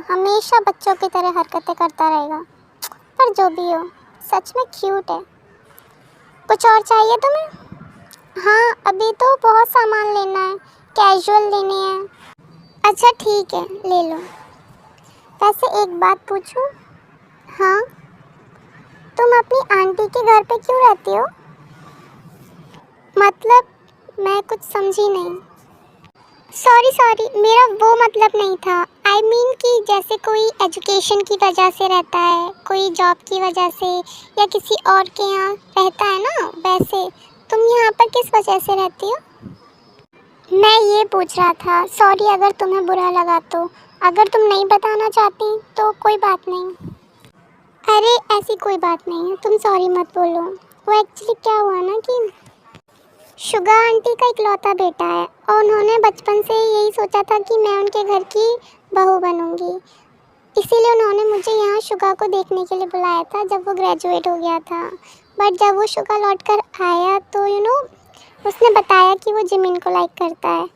हमेशा बच्चों की तरह हरकतें करता रहेगा। पर जो भी हो, सच में क्यूट है। कुछ और चाहिए तुम्हें? हाँ, अभी तो बहुत सामान लेना है, कैजुअल लेने हैं। अच्छा ठीक है, ले लो। वैसे एक बात पूछूं? हाँ, तुम अपनी आंटी के घर पे क्यों रहती हो? मतलब, मैं कुछ समझी नहीं। सॉरी, मेरा वो मतलब नहीं था। आई मीन कि जैसे कोई एजुकेशन की वजह से रहता है, कोई जॉब की वजह से, या किसी और के यहाँ रहता है ना, वैसे तुम यहाँ पर किस वजह से रहती हो? मैं ये पूछ रहा था। सॉरी अगर तुम्हें बुरा लगा तो। अगर तुम नहीं बताना चाहती तो कोई बात नहीं। अरे ऐसी कोई बात नहीं है, तुम सॉरी मत बोलो। वो एक्चुअली क्या हुआ ना कि शुगा आंटी का इकलौता बेटा है और उन्होंने बचपन से यही सोचा था कि मैं उनके घर की बहू बनूंगी। इसीलिए उन्होंने मुझे यहाँ शुगा को देखने के लिए बुलाया था जब वो ग्रेजुएट हो गया था। बट जब वो शुगा लौट कर आया तो उसने बताया कि वो जिमिन को लाइक करता है।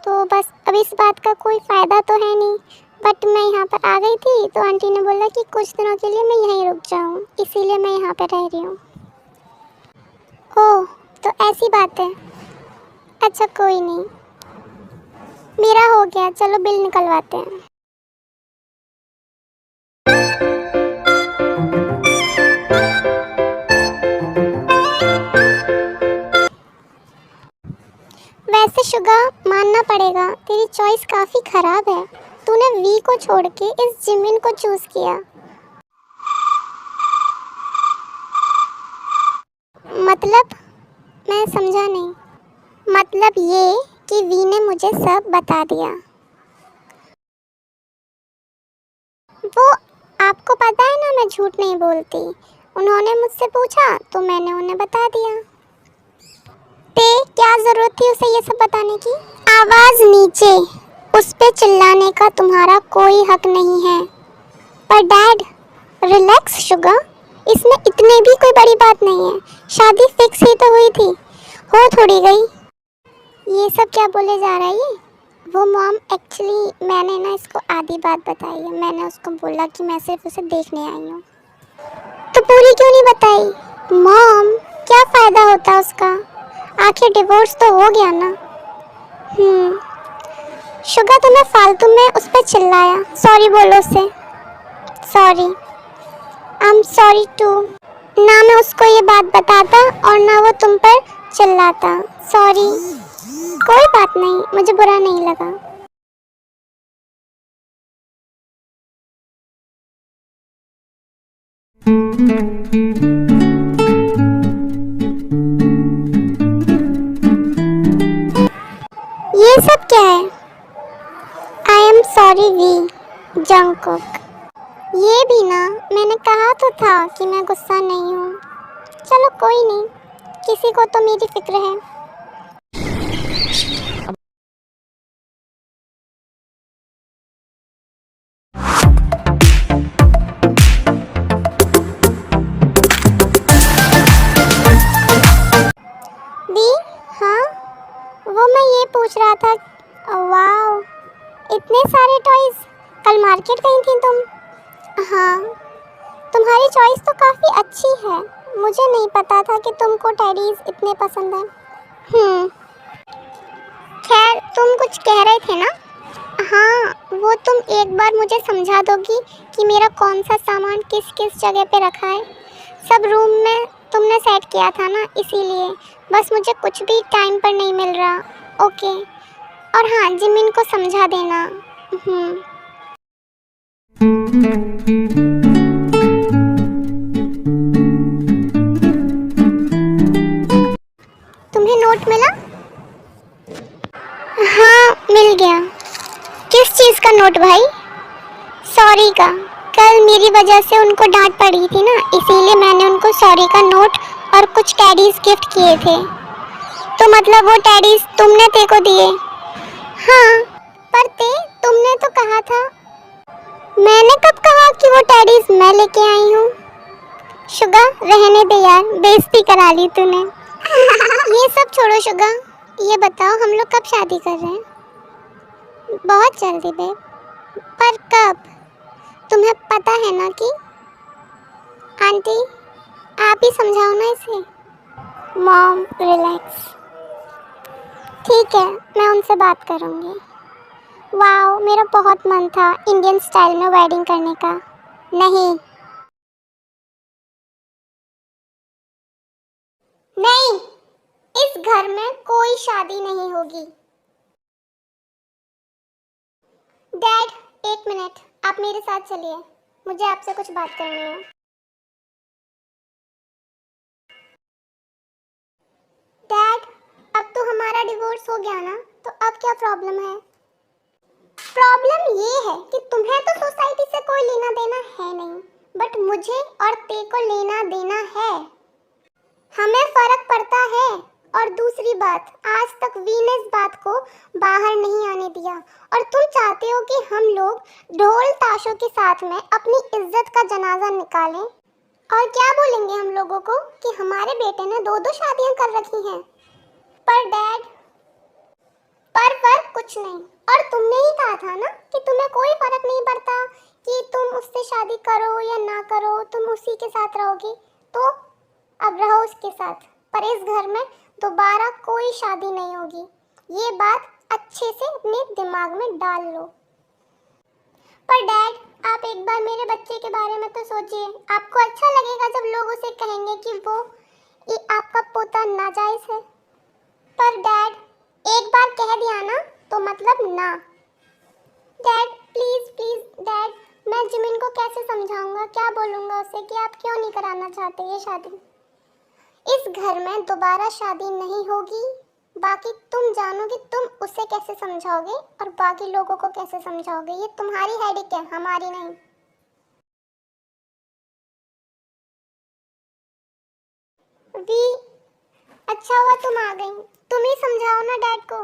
तो बस अब इस बात का कोई फ़ायदा तो है नहीं, बट मैं यहाँ पर आ गई थी तो आंटी ने बोला कि कुछ दिनों के लिए मैं यहीं रुक जाऊँ, इसीलिए मैं यहाँ पर रह रही हूँ। ओह, तो ऐसी बात है। अच्छा कोई नहीं, मेरा हो गया, चलो बिल निकलवाते हैं। वैसे शुगा, मानना पड़ेगा तेरी चॉइस काफ़ी ख़राब है। तूने वी को छोड़ के इस जिमिन को चूज़ किया। मतलब, मैं समझा नहीं। मतलब ये कि वी ने मुझे सब बता दिया। वो आपको पता है ना, मैं झूठ नहीं बोलती। उन्होंने मुझसे पूछा तो मैंने उन्हें बता दिया। क्या ज़रूरत थी उसे ये सब बताने की? आवाज़ नीचे, उस पे चिल्लाने का तुम्हारा कोई हक नहीं है। पर डैड, रिलैक्स शुगा, इसमें इतनी भी कोई बड़ी बात नहीं है। शादी फिक्स ही तो हुई थी, हो थोड़ी गई। ये सब क्या बोले जा रहा है ये? वो मॉम, एक्चुअली मैंने ना इसको आधी बात बताई है। मैंने उसको बोला कि मैं सिर्फ उसे देखने आई हूँ। तो पूरी क्यों नहीं बताई? मॉम, क्या फ़ायदा होता उसका? आखिर डिवोर्स तो हो गया ना। शुगा, तुम्हें फालतू में उस पर चिल्लाया। सॉरी बोलो उसे। Sorry, I am sorry too. ना मैं उसको ये बात बताता और ना वो तुम पर चिल्लाता। सॉरी। कोई बात नहीं, मुझे बुरा नहीं लगा। ये सब क्या है? I am sorry V, Jungkook. ये भी ना, मैंने कहा तो था कि मैं गुस्सा नहीं हूँ। चलो कोई नहीं, किसी को तो मेरी फिक्र है। दी, हाँ, वो मैं ये पूछ रहा था। वाओ, इतने सारे टॉयज। कल मार्केट गई थी तुम? हाँ, तुम्हारी चॉइस तो काफ़ी अच्छी है। मुझे नहीं पता था कि तुमको टेडीज इतने पसंद हैं। खैर, तुम कुछ कह रहे थे ना? हाँ, वो तुम एक बार मुझे समझा दोगी कि मेरा कौन सा सामान किस किस जगह पे रखा है? सब रूम में तुमने सेट किया था ना, इसीलिए बस मुझे कुछ भी टाइम पर नहीं मिल रहा। ओके, और हाँ, जिमिन को समझा देना। तुम्हें नोट मिला? हाँ, मिल गया। किस चीज़ का नोट भाई? सॉरी का। कल मेरी वजह से उनको डांट पड़ी थी ना, इसीलिए मैंने उनको सॉरी का नोट और कुछ टेडीज गिफ्ट किए थे। तो मतलब वो टेडीज तुमने ते को दिए? हाँ, पर तुमने तो कहा था। मैंने कब कहा कि वो टेडीज मैं लेके आई हूँ? शुगा, रहने दे यार, बेइज्जती करा ली तूने। ये सब छोड़ो शुगा, ये बताओ हम लोग कब शादी कर रहे हैं? बहुत जल्दी बेब, पर कब? तुम्हें पता है ना कि आंटी, आप ही समझाओ ना इसे। Mom relax. ठीक है, मैं उनसे बात करूँगी। वाओ, मेरा बहुत मन था इंडियन स्टाइल में वेडिंग करने का। नहीं नहीं, इस घर में कोई शादी नहीं होगी। डैड, एक मिनट, आप मेरे साथ चलिए, मुझे आपसे कुछ बात करनी है। डैड, अब तो हमारा डिवोर्स हो गया ना, तो अब क्या प्रॉब्लम है? प्रॉब्लम ये है कि तुम्हें तो सोसाइटी से कोई लेना देना है नहीं, बट मुझे और ते को लेना देना है। हमें फर्क पड़ता है। और दूसरी बात, आज तक वी ने इस बात को बाहर नहीं आने दिया, और तुम चाहते हो कि हम लोग ढोल ताशों के साथ में अपनी इज्जत का जनाजा निकालें। और क्या बोलेंगे हम लोगों को कि हमारे बेटे ने दो दो शादियां कर रखी हैं। पर डैड, पर कुछ नहीं। और तुमने ही कहा था ना कि तुम्हें कोई फर्क नहीं पड़ता कि तुम उससे शादी करो या ना करो, तुम उसी के साथ रहोगी। तो अब रहो उसके साथ, पर इस घर में दोबारा कोई शादी नहीं होगी। ये बात अच्छे से अपने दिमाग में डाल लो। पर डैड, आप एक बार मेरे बच्चे के बारे में तो सोचिए। आपको अच्छा लगेगा जब लोग उसे कहेंगे कि वो ये आपका पोता नाजायज है। पर डैड, एक बार कह दिया ना तो मतलब ना। डैड प्लीज प्लीज डैड, मैं जिमिन को कैसे समझाऊंगा, क्या बोलूंगा उसे कि आप क्यों नहीं कराना चाहते ये शादी? इस घर में दोबारा शादी नहीं होगी। बाकी तुम जानो कि तुम उसे कैसे समझाओगे और बाकी लोगों को कैसे समझाओगे। ये तुम्हारी हेडेक है, हमारी नहीं। वी, अच्छा हुआ तुम आ गई। तुम ही समझाओ ना डैड को।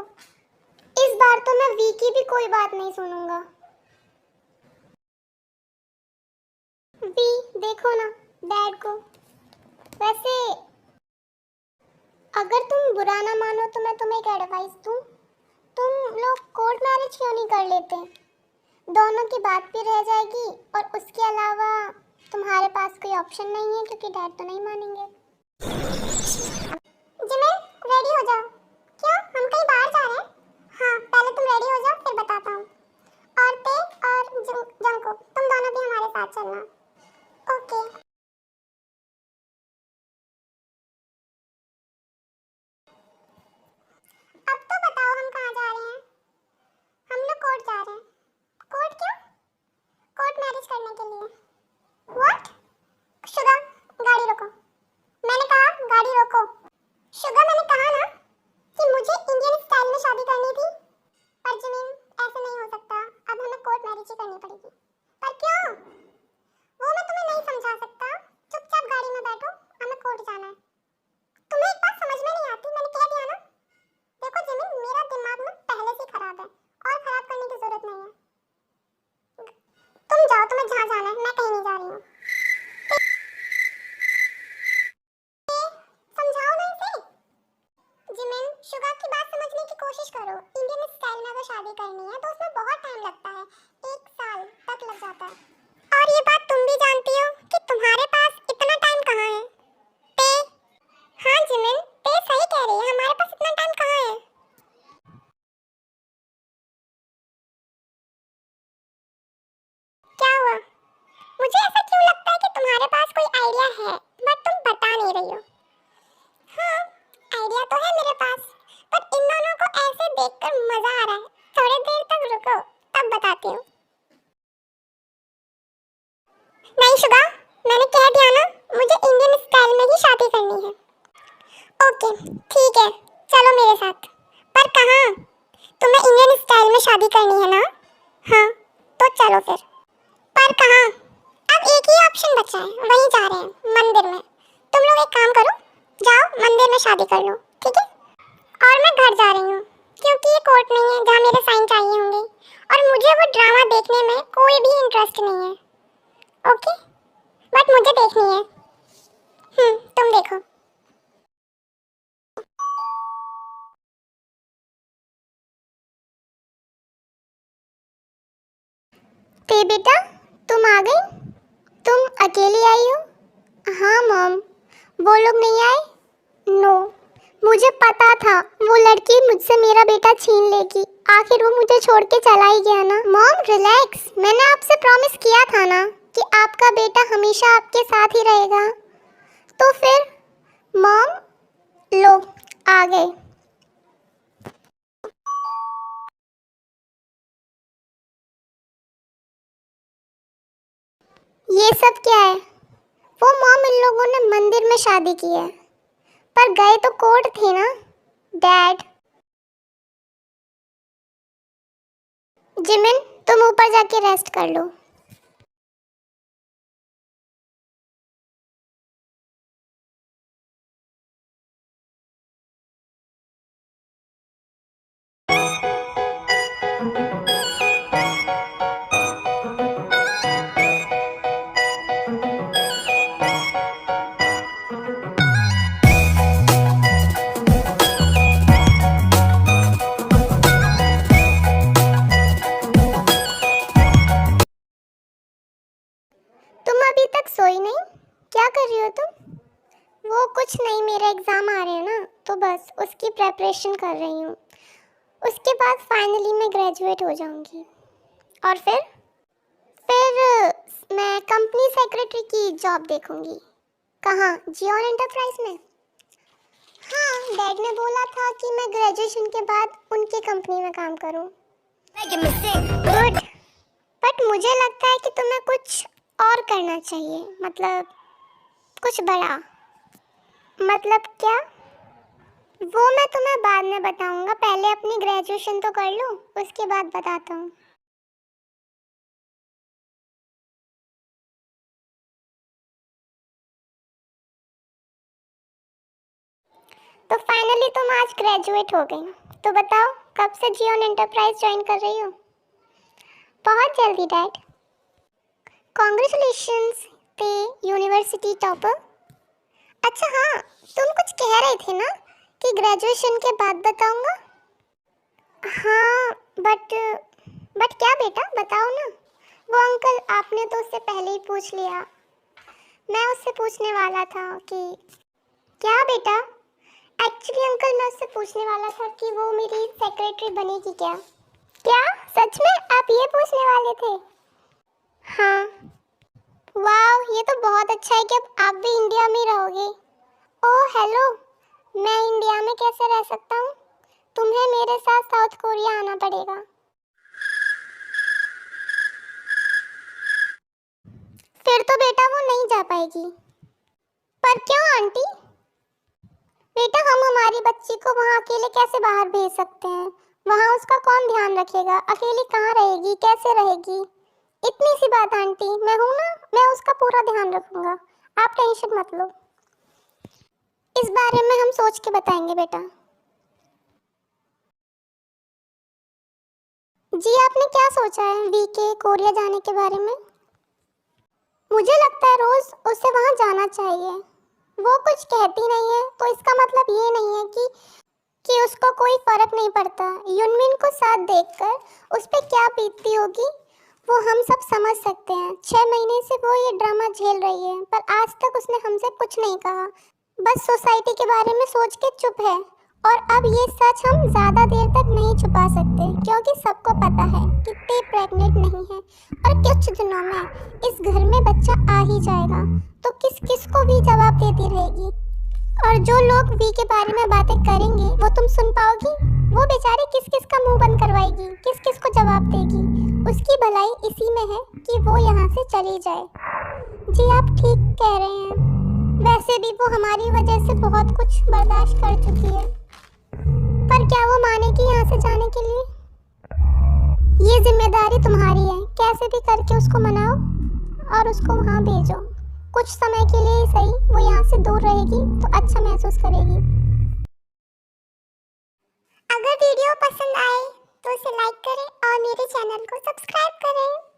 इस बार तो मैं वी की भी कोई बात नहीं सुनूंगा। वी, देखो ना डैड को। वैसे अगर तुम बुरा ना मानो तो मैं तुम्हें एक एडवाइस दूं। तुम लोग कोर्ट मैरिज क्यों नहीं कर लेते? दोनों की बात भी रह जाएगी, और उसके अलावा तुम्हारे पास कोई ऑप्शन नहीं है क्योंकि डैड तो नहीं मानेंगे। जिमिन, रेडी हो जाओ। क्यों, हम कहीं बाहर जा रहे हैं? हाँ, पहले तुम रेडी हो जाओ, फिर बताता हूँ। और ते और जंको, तुम दोनों भी हमारे साथ चलना। ओके। अब तो बताओ हम कहाँ जा रहे हैं? हम लोग कोर्ट जा रहे हैं। कोर्ट क्यों? कोर्ट मैरिज करने के लिए। व्हाट? शुगा, गाड़ी रोको। मैंने कहा गाड़ी रोको। शुगा, मैंने कहा ना कि मुझे इंडियन स्टाइल में शादी करनी थी। पर जमीन, ऐसे नहीं हो सकता, अब हमें कोर्ट मैरिज ही करनी पड़ेगी। पर क्यों? वो मैं तुम्हें नहीं समझा सकता। चुपचाप गाड़ी में बैठो, हमें कोर्ट जाना है। तुम्हें एक बात समझ में नहीं आती, मैंने कह दिया ना। देखो जमीन, मेरा दिमाग ना पहले से खराब है, और खराब करने की जरूरत नहीं है। तुम जाओ, तुम्हें जहाँ जाना है, मैं कहीं नहीं जा रही हूँ। समझाओ ना इसे। जिमिन, शुगा की बात समझने की कोशिश करो। इंडियन स्टाइल में अगर शादी करनी है तो उसमें बहुत टाइम लगता है, 1 साल तक लग जाता है। और ये बात तुम भी जानती हो कि तुम्हारे पास इतना टाइम कहाँ है। ते, हाँ जिमिन, ते सही कह रही है, हमारे पास इतना टाइम कहाँ है। क्या हुआ? मुझे ऐसा क्यों लगता है कि तुम्हारे पास कोई आइडिया है, बट तुम बता नहीं रही हो। हाँ, आइडिया तो है मेरे पास, पर इन दोनों को ऐसे देखकर मजा आ रहा है। थोड़ी देर तक रुको, तब बताती हूँ। नहीं शुगा, मैंने कह दिया ना, मुझे इंडियन स्टाइल में ही शादी करनी है। ओके, ठीक है, चलो मेरे साथ। पर कहाँ? तुम्हें इंडियन स्टाइल में शादी करनी है ना? हाँ, तो चलो फिर। पर कहाँ? अब एक ही ऑप्शन बचा है, वहीं जा रहे हैं, मंदिर में। तुम लोग एक काम करो, जाओ मंदिर में शादी कर लो, ठीक है? और मैं घर जा रही हूँ, क्योंकि ये कोर्ट नहीं है जहाँ मेरे साइन चाहिए होंगे, और मुझे वो ड्रामा देखने में कोई भी इंटरेस्ट नहीं है। ओके, बट मुझे देखनी है। तुम देखो। ते बेटा, तुम तुम आ गई? तुम अकेली आई हो? हाँ मॉम, वो लोग नहीं आए? नो, मुझे पता था वो लड़की मुझसे मेरा बेटा छीन लेगी। आखिर वो मुझे छोड़ के चला ही गया ना। मॉम रिलैक्स, मैंने आपसे प्रॉमिस किया था ना कि आपका बेटा हमेशा आपके साथ ही रहेगा। तो फिर मॉम, लो आ गए। ये सब क्या है? वो मॉम, इन लोगों ने मंदिर में शादी की है, पर गए तो कोर्ट थे ना। डैड, जिमिन तुम ऊपर जाके रेस्ट कर लो। तुम अभी तक सोई नहीं? क्या कर रही हो तुम? वो कुछ नहीं, मेरे एग्ज़ाम आ रहे हैं ना, तो बस उसकी प्रेपरेशन कर रही हूँ। उसके बाद फाइनली मैं ग्रेजुएट हो जाऊँगी। और फिर मैं कंपनी सेक्रेटरी की जॉब देखूँगी। कहाँ? जियोन एंटरप्राइज में। हाँ, डैड ने बोला था कि मैं ग्रेजुएशन के बाद उनकी कंपनी में काम करूँ। गुड, बट मुझे लगता है कि तुम्हें कुछ और करना चाहिए, मतलब कुछ बड़ा। मतलब क्या? वो मैं तुम्हें बाद में बताऊंगा, पहले अपनी ग्रेजुएशन तो कर लो, उसके बाद बताता हूँ। तो फाइनली तुम आज ग्रेजुएट हो गई, तो बताओ कब से जियोन एंटरप्राइज ज्वाइन कर रही हो? बहुत जल्दी डैड। कॉन्ग्रेचुलेशंस पे यूनिवर्सिटी टॉपर। अच्छा हाँ, तुम कुछ कह रहे थे ना कि ग्रेजुएशन के बाद बताऊंगा। हाँ, बट क्या बेटा, बताओ ना। वो अंकल, आपने तो उससे पहले ही पूछ लिया। मैं उससे पूछने वाला था कि क्या बेटा, एक्चुअली अंकल मैं उससे पूछने वाला था कि वो मेरी सेक्रेटरी बनेगी क्या? क्या सच में आप ये पूछने वाले थे? हाँ। वाह, ये तो बहुत अच्छा है कि अब आप भी इंडिया में रहोगे। ओह हेलो, मैं इंडिया में कैसे रह सकता हूँ? तुम्हें मेरे साथ साउथ कोरिया आना पड़ेगा। फिर तो बेटा वो नहीं जा पाएगी। पर क्यों आंटी? बेटा हम हमारी बच्ची को वहाँ अकेले कैसे बाहर भेज सकते हैं? वहाँ उसका कौन ध्यान रखेगा? अकेली कहाँ रहेगी, कैसे रहेगी? इतनी सी बात आंटी, मैं हूँ ना, मैं उसका पूरा ध्यान रखूंगा, आप टेंशन मत लो। इस बारे में हम सोच के बताएंगे बेटा। जी आपने क्या सोचा है वीके कोरिया जाने के बारे में? मुझे लगता है रोज उसे वहाँ जाना चाहिए। वो कुछ कहती नहीं है तो इसका मतलब ये नहीं है कि उसको कोई फर्क नहीं पड़ता। युनमिन को साथ देखकर उस पर क्या बीतती होगी वो हम सब समझ सकते हैं। 6 महीने से वो ये ड्रामा झेल रही है, पर आज तक उसने हमसे कुछ नहीं कहा, बस सोसाइटी के बारे में सोच के चुप है। और अब ये सच हम ज़्यादा देर तक नहीं छुपा सकते, क्योंकि सबको पता है कि ते प्रेग्नेंट नहीं है और कुछ दिनों में इस घर में बच्चा आ ही जाएगा, तो किस किस को भी जवाब देती रहेगी। और जो लोग वी के बारे में बातें करेंगे वो तुम सुन पाओगी? वो बेचारी किस किस का मुंह बंद करवाएगी, किस किस को जवाब देगी? उसकी भलाई इसी में है कि वो यहाँ से चली जाए। जी आप ठीक कह रहे हैं, वैसे भी वो हमारी वजह से बहुत कुछ बर्दाश्त कर चुकी है, पर क्या वो मानेगी यहाँ से जाने के लिए? ये जिम्मेदारी तुम्हारी है, कैसे भी करके उसको मनाओ और उसको वहाँ भेजो। कुछ समय के लिए ही सही, वो यहाँ से दूर रहेगी तो अच्छा महसूस करेगी। अगर वीडियो पसंद आए तो उसे लाइक करें और मेरे चैनल को सब्सक्राइब करें।